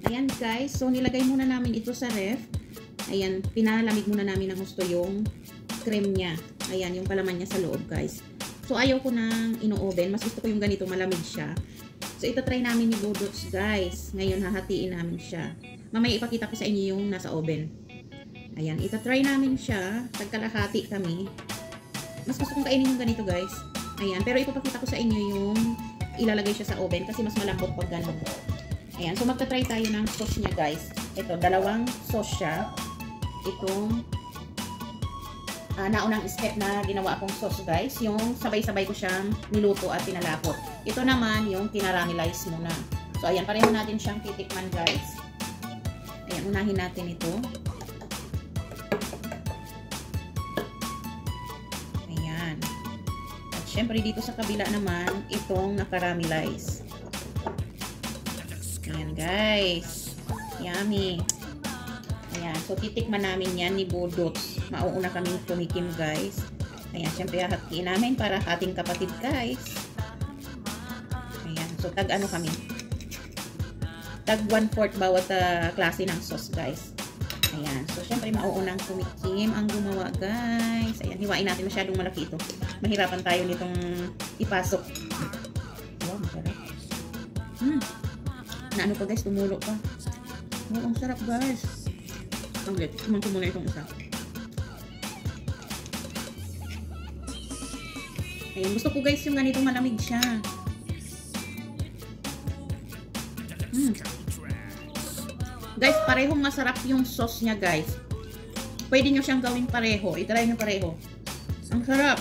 Ayan guys, so nilagay muna namin ito sa ref. Ayan, pinalamig muna namin ng gusto yung cream niya. Ayan, yung palaman niya sa loob guys. So ayaw ko nang ino-oven, mas gusto ko yung ganito malamig siya. So ito try namin ni Budots guys. Ngayon hahatiin namin siya. Mamaya ipakita ko sa inyo yung nasa oven. Ayan, ito try namin siya. Tagkalahati kami. Mas gusto kong kainin yung ganito guys. Ayan, pero ipapakita ko sa inyo yung ilalagay siya sa oven kasi mas malambot pag ganun. Ayan, so magta-try tayo ng sauce niya guys. Ito, dalawang sauce siya. Itong naunang step na ginawa akong sauce guys. Yung sabay-sabay ko siyang niluto at pinalapot. Ito naman yung kinaramelize muna. So ayan, pareho natin siyang titikman guys. Ayan, unahin natin ito. Ayan. At syempre dito sa kabila naman, itong nakaramelize. Ayan guys, yummy. Ayan, so titikman namin yan ni Budots. Mauuna kaming tumikim guys. Ayan, syempre hahatiin namin para ating kapatid guys. Ayan, so tag ano kami, tag 1/4 bawat klase ng sauce guys. Ayan, so syempre mauunang tumikim ang gumawa guys. Ayan, hiwain natin, masyadong malaki ito. Mahirapan tayo nitong ipasok. Wow, masarap. Na ano pa guys, tumulo pa. Oh, ang sarap guys. Okay, kumanto muna itong isa. Ayan, gusto ko guys yung ganito malamig siya. Guys, parehong masarap yung sauce niya guys. Pwede nyo siyang gawin pareho. I-try nyo pareho. Ang sarap.